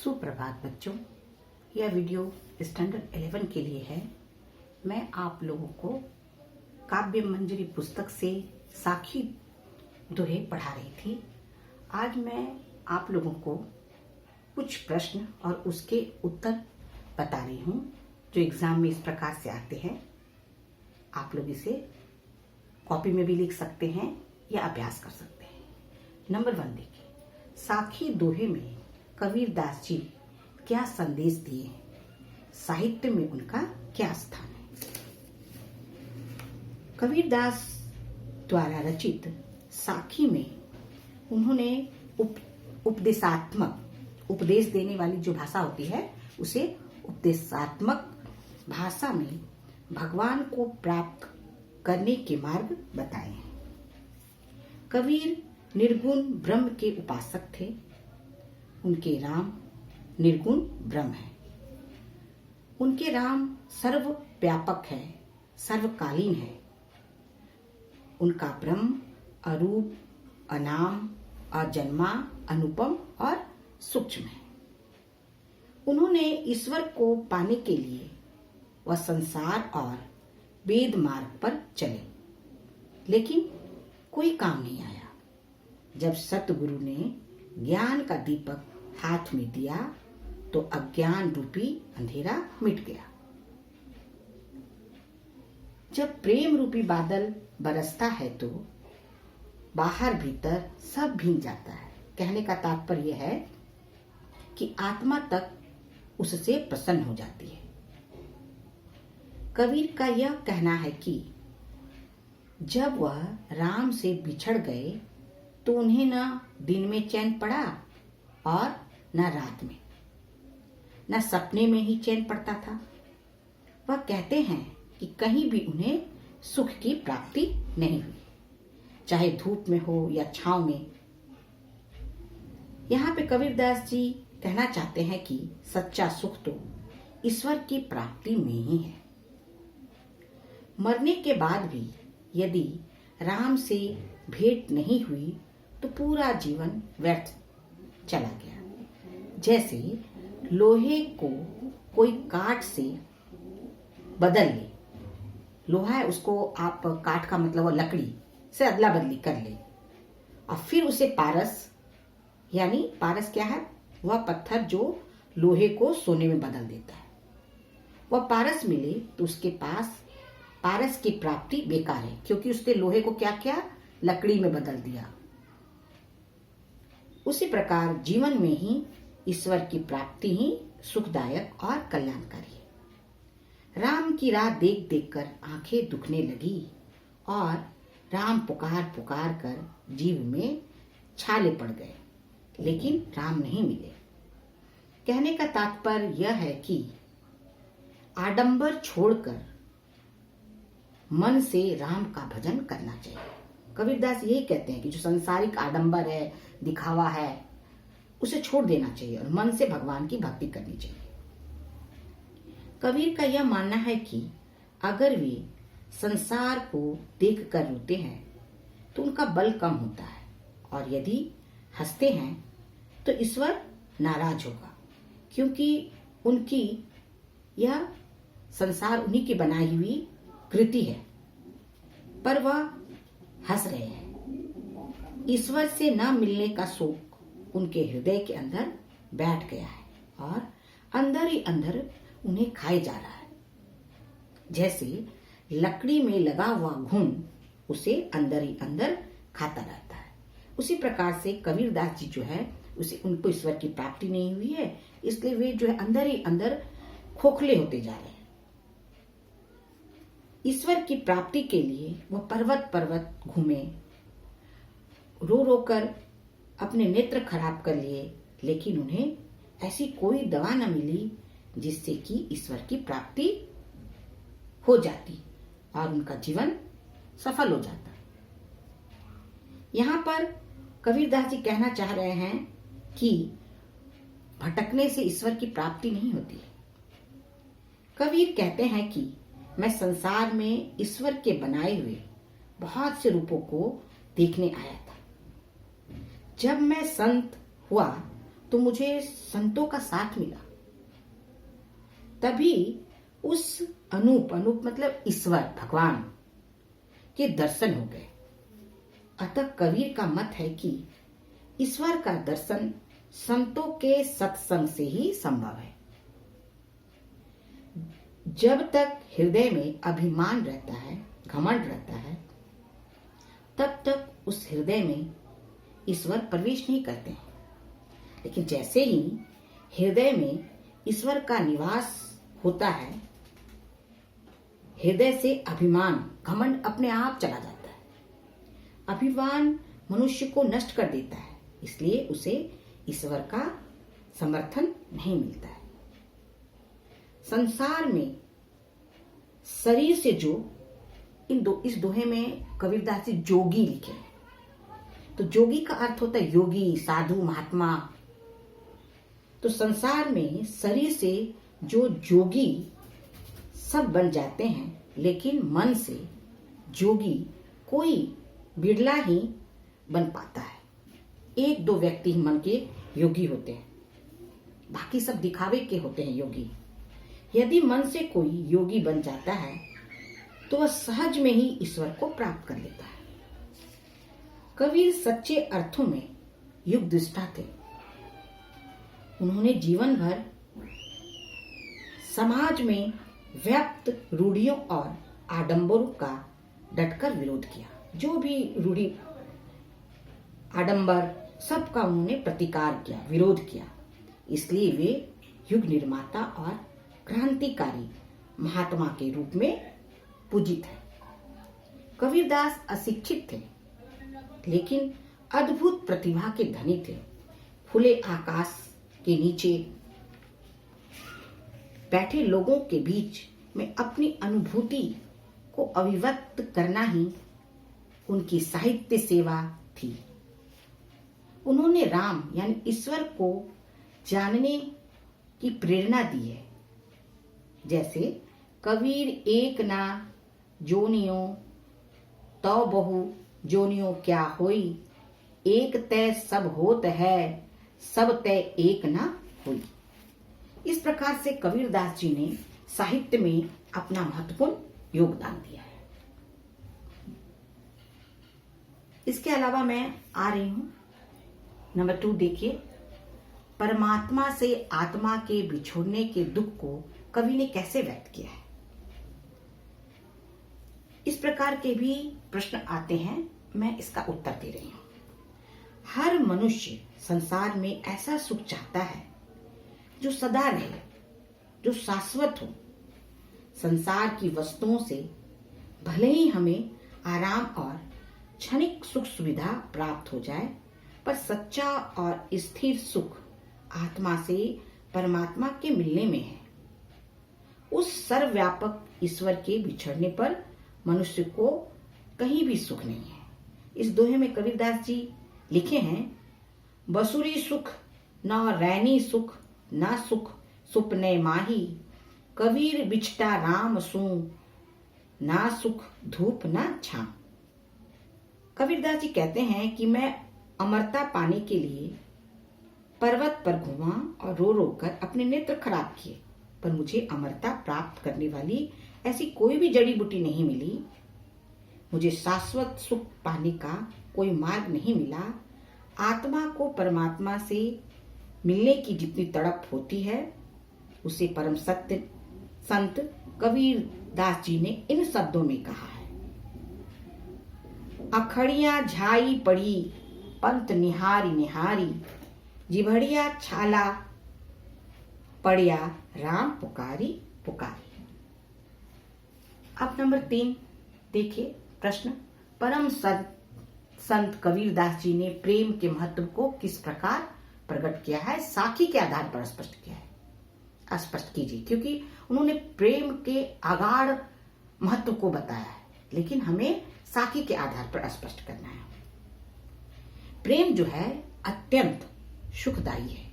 सुप्रभात बच्चों, यह वीडियो स्टैंडर्ड 11 के लिए है। मैं आप लोगों को काव्य मंजरी पुस्तक से साखी दोहे पढ़ा रही थी। आज मैं आप लोगों को कुछ प्रश्न और उसके उत्तर बता रही हूँ जो एग्जाम में इस प्रकार से आते हैं। आप लोग इसे कॉपी में भी लिख सकते हैं या अभ्यास कर सकते हैं। नंबर 1 देखिए, साखी दोहे में कबीरदास जी क्या संदेश दिए हैं, साहित्य में उनका क्या स्थान है। कबीरदास द्वारा रचित साखी में उन्होंने उपदेशात्मक, उपदेश देने वाली जो भाषा होती है उसे उपदेशात्मक भाषा में भगवान को प्राप्त करने के मार्ग बताए हैं। कबीर निर्गुण ब्रह्म के उपासक थे। उनके राम निर्गुण ब्रह्म है। उनके राम सर्वव्यापक है, सर्वकालीन है। उनका ब्रह्म अरूप, अनाम, अजन्मा, अनुपम और सूक्ष्म है। उन्होंने ईश्वर को पाने के लिए वह संसार और वेद मार्ग पर चले, लेकिन कोई काम नहीं आया। जब सतगुरु ने ज्ञान का दीपक हाथ में दिया तो अज्ञान रूपी अंधेरा मिट गया। जब प्रेम रूपी बादल बरसता है तो बाहर भीतर सब भीग जाता है। कहने का तात्पर्य है कि आत्मा तक उससे प्रसन्न हो जाती है। कबीर का यह कहना है कि जब वह राम से बिछड़ गए तो उन्हें न दिन में चैन पड़ा और न रात में, न सपने में ही चैन पड़ता था। वह कहते हैं कि कहीं भी उन्हें सुख की प्राप्ति नहीं हुई, चाहे धूप में हो या छांव में। यहाँ पे कबीरदास जी कहना चाहते हैं कि सच्चा सुख तो ईश्वर की प्राप्ति में ही है। मरने के बाद भी यदि राम से भेंट नहीं हुई तो पूरा जीवन व्यर्थ चला गया। जैसे लोहे को कोई काठ से बदल ले, लोहा है उसको आप काठ का मतलब लकड़ी से अदला बदली कर ले और फिर उसे पारस, यानी पारस क्या है, वह पत्थर जो लोहे को सोने में बदल देता है, वह पारस मिले तो उसके पास पारस की प्राप्ति बेकार है, क्योंकि उसने लोहे को क्या किया, लकड़ी में बदल दिया। उसी प्रकार जीवन में ही ईश्वर की प्राप्ति ही सुखदायक और कल्याणकारी है। राम की राह देख देख कर आंखें दुखने लगी और राम पुकार पुकार कर जीव में छाले पड़ गए, लेकिन राम नहीं मिले। कहने का तात्पर्य यह है कि आडंबर छोड़कर मन से राम का भजन करना चाहिए। कबीरदास यही कहते हैं कि जो सांसारिक आडंबर है, दिखावा है, उसे छोड़ देना चाहिए और मन से भगवान की भक्ति करनी चाहिए। कबीर का यह मानना है कि अगर वे संसार को देखकर रोते हैं तो उनका बल कम होता है, और यदि हंसते हैं तो ईश्वर नाराज होगा, क्योंकि उनकी यह संसार उन्हीं की बनाई हुई कृति है, पर वह हंस रहे हैं। ईश्वर से न मिलने का शोक उनके हृदय के अंदर बैठ गया है और अंदर ही अंदर उन्हें खाए जा रहा है। जैसे लकड़ी में लगा हुआ घुन उसे अंदर ही अंदर खाता रहता है, उसी प्रकार से कबीरदास जी जो है उसे, उनको ईश्वर की प्राप्ति नहीं हुई है, इसलिए वे जो है अंदर ही अंदर खोखले होते जा रहे हैं। ईश्वर की प्राप्ति के लिए वह पर्वत पर्वत घूमे, रो रो कर अपने नेत्र खराब कर लिए, लेकिन उन्हें ऐसी कोई दवा न मिली जिससे कि ईश्वर की प्राप्ति हो जाती और उनका जीवन सफल हो जाता। यहाँ पर कबीरदास जी कहना चाह रहे हैं कि भटकने से ईश्वर की प्राप्ति नहीं होती। कबीर कहते हैं कि मैं संसार में ईश्वर के बनाए हुए बहुत से रूपों को देखने आया था। जब मैं संत हुआ तो मुझे संतों का साथ मिला, तभी उस अनूप मतलब ईश्वर भगवान के दर्शन हो गए। अतः कबीर का मत है कि ईश्वर का दर्शन संतों के सत्संग से ही संभव है। जब तक हृदय में अभिमान रहता है, घमंड रहता है, तब तक उस हृदय में ईश्वर प्रवेश नहीं करते हैं। लेकिन जैसे ही हृदय में ईश्वर का निवास होता है, हृदय से अभिमान घमंड अपने आप चला जाता है। अभिमान मनुष्य को नष्ट कर देता है, इसलिए उसे ईश्वर का समर्थन नहीं मिलता है। संसार में शरीर से जो इस दोहे में कबीरदास जी जोगी लिखे। तो जोगी का अर्थ होता है योगी, साधु, महात्मा। तो संसार में शरीर से जो जोगी सब बन जाते हैं, लेकिन मन से जोगी कोई बिरला ही बन पाता है। एक दो व्यक्ति ही मन के योगी होते हैं, बाकी सब दिखावे के होते हैं योगी। यदि मन से कोई योगी बन जाता है तो वह सहज में ही ईश्वर को प्राप्त कर लेता है। कबीर सच्चे अर्थों में युग दृष्टा थे। उन्होंने जीवन भर समाज में व्याप्त रूढ़ियों और आडंबरों का डटकर विरोध किया। जो भी रूढ़ी आडंबर सबका उन्होंने प्रतिकार किया, विरोध किया। इसलिए वे युग निर्माता और क्रांतिकारी महात्मा के रूप में पूजित है। कबीरदास अशिक्षित थे, लेकिन अद्भुत प्रतिभा के धनी थे। खुले आकाश के नीचे बैठे लोगों के बीच में अपनी अनुभूति को अभिव्यक्त करना ही उनकी साहित्य सेवा थी। उन्होंने राम यानी ईश्वर को जानने की प्रेरणा दी है। जैसे कबीर एक ना जोनियो तो बहु जोनियो क्या होई, एक तय सब होत है, सब तय एक ना हुई। इस प्रकार से कबीरदास जी ने साहित्य में अपना महत्वपूर्ण योगदान दिया है। इसके अलावा मैं आ रही हूं नंबर 2। देखिए, परमात्मा से आत्मा के बिछोड़ने के दुख को कवि ने कैसे व्यक्त किया है। इस प्रकार के भी प्रश्न आते हैं, मैं इसका उत्तर दे रही हूं। हर मनुष्य संसार में ऐसा सुख चाहता है जो सदा रहे, जो शाश्वत हो। संसार की वस्तुओं से भले ही हमें आराम और क्षणिक सुख सुविधा प्राप्त हो जाए, पर सच्चा और स्थिर सुख आत्मा से परमात्मा के मिलने में है। उस सर्वव्यापक ईश्वर के बिछड़ने पर मनुष्य को कहीं भी सुख नहीं है। इस दोहे में कबीरदास जी लिखे हैं, बसुरी सुख न रैनी सुख, ना सुख सुपने माही, कबीर बिछटा राम सू, ना सुख धूप ना छां। कबीरदास जी कहते हैं कि मैं अमरता पाने के लिए पर्वत पर घूमा और रो रो कर अपने नेत्र खराब किए, पर मुझे अमरता प्राप्त करने वाली ऐसी कोई भी जड़ी बूटी नहीं मिली। मुझे शाश्वत सुख पाने का कोई मार्ग नहीं मिला। आत्मा को परमात्मा से मिलने की जितनी तड़प होती है, उसे परम सत्य संत कबीरदास जी ने इन शब्दों में कहा है, अखड़िया झाई पड़ी पंत निहारी निहारी, जिभड़िया छाला पड़िया राम पुकारी पुकारी। अब नंबर 3 देखिए प्रश्न, परम संत कबीरदास जी ने प्रेम के महत्व को किस प्रकार प्रकट किया है, साखी के आधार पर स्पष्ट किया है। स्पष्ट कीजिए, क्योंकि उन्होंने प्रेम के आगाढ़ महत्व को बताया है, लेकिन हमें साखी के आधार पर स्पष्ट करना है। प्रेम जो है अत्यंत सुखदायी है।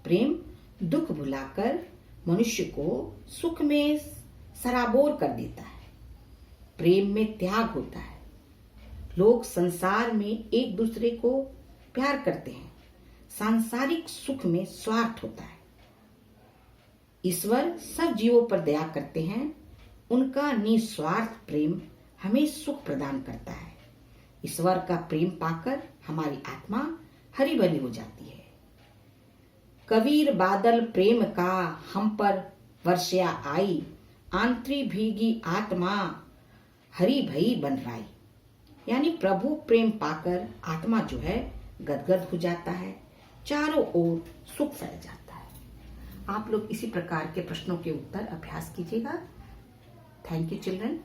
प्रेम दुख भुलाकर मनुष्य को सुख में सराबोर कर देता है। प्रेम में त्याग होता है। लोग संसार में एक दूसरे को प्यार करते हैं, सांसारिक सुख में स्वार्थ होता है। ईश्वर सब जीवों पर दया करते हैं। उनका निस्वार्थ प्रेम हमें सुख प्रदान करता है। ईश्वर का प्रेम पाकर हमारी आत्मा हरी भरी हो जाती है। कबीर बादल प्रेम का हम पर वर्षया आई, आंतरी भीगी आत्मा हरी भई बन राई। यानी प्रभु प्रेम पाकर आत्मा जो है गदगद हो जाता है, चारों ओर सुख फैल जाता है। आप लोग इसी प्रकार के प्रश्नों के उत्तर अभ्यास कीजिएगा। Thank you children.